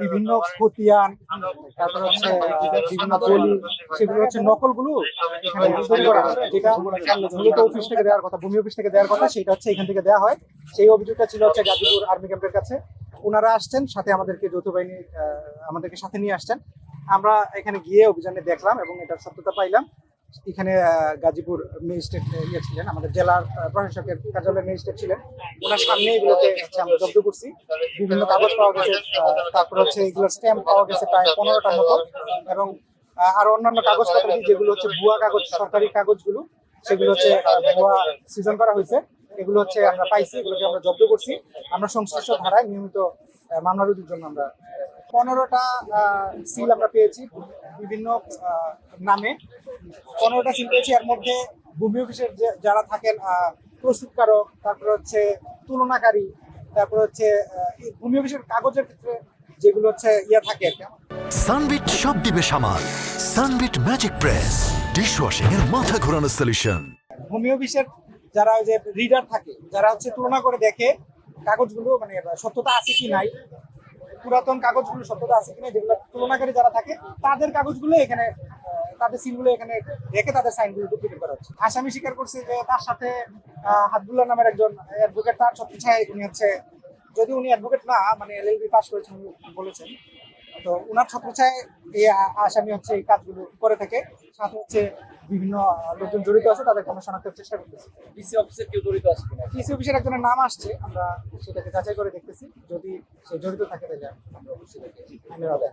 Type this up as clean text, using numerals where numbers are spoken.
বিভিন্ন খতিয়ান, তারপর হচ্ছে বিভিন্ন দলিল, সেগুলো হচ্ছে নকলগুলো এখানে তৈরি করা হয়, যেটা মূলত অফিস থেকে দেওয়ার কথা, ভূমি অফিস থেকে দেওয়ার কথা, সেটা হচ্ছে এখান থেকে দেওয়া হয়। সেই অভিযোগটা ছিল হচ্ছে গাজীপুর আর্মি ক্যাম্পের কাছে। ওনারা আসছেন, সাথে আমাদেরকে যৌথ বাহিনী আমাদেরকে সাথে নিয়ে আসছেন। আমরা এখানে গিয়ে অভিযানে দেখলাম এবং এটার সত্যতা পাইলাম। এখানে গাজীপুর ম্যাজিস্ট্রেট ছিলেন, আমাদের জেলার প্রশাসকের কার্যালয়ের ম্যাজিস্ট্রেট ছিলেন। ওনার সামনে এগুলোকে আমরা জব্দ করছি। বিভিন্ন কাগজ পাওয়া গেছে, তারপর হচ্ছে এগুলোর স্ট্যাম্প পাওয়া গেছে প্রায় 15টার মতো, এবং আরো অন্যান্য কাগজপত্র যেগুলো হচ্ছে ভুয়া কাগজ, সরকারি কাগজগুলো, সেগুলো হচ্ছে ভুয়া সৃজন করা হয়েছে। এগুলো হচ্ছে আমরা পাইছি, এগুলোকে আমরা জব্দ করছি। আমরা সংশ্লিষ্ট ধারায় নিয়মিত মামলা রুজুর জন্য আমরা 15টা সিল আমরা পেয়েছি বিভিন্ন নামে। 15টা সিল পেয়েছি। এর মধ্যে ভূমি অফিসের যারা থাকেন প্রস্তুতকারক, তারপর হচ্ছে তুলনাকারী, তারপর হচ্ছে ভূমি অফিসের কাগজের ক্ষেত্রে যেগুলো হচ্ছে থাকে আর কি। সানবিট সব দিবে সামাল। সানবিট ম্যাজিক প্রেস ডিশওয়াশিং এর মাথা ঘোরানো সলিউশন। ভূমি অফিসের যারা ওই যে রিডার থাকে, যারা হচ্ছে তুলনা করে দেখে কাগজগুলো মানে সত্যতা আছে কি নাই, পুরাতন কাগজগুলো সত্যতা আছে কিনা, যেগুলো তুলনাকারী যারা থাকে তাদের কাগজগুলো এখানে, তাদের সিলগুলো এখানে রেখে তাদের সাইনগুলো ডুপ্লিকেট করা হচ্ছে। আসামি স্বীকার করছে যে তার সাথে হাদবুল্লাহ নামের একজন অ্যাডভোকেট, তার ছত্রছায়ায় উনি হচ্ছে, যদি উনি অ্যাডভোকেট না মানে এলএলবি পাস করেছেন বলেছেন, তো উনার ছত্রছায়ায় এই আসামি হচ্ছে এই কাজগুলো করে থাকে। সাথে হচ্ছে বিভিন্ন লোকজন জড়িত আছে, তাদেরকে আমরা শনাক্তের চেষ্টা করতেছি। ডিসি অফিসের কেউ জড়িত আছে কিনা? ডিসি অফিসের একজনের নাম আসছে, আমরা সেটাকে যাচাই করে দেখতেছি। যদি সে জড়িত থাকে তাহলে আমরা অবশ্যই আইনের আওতায়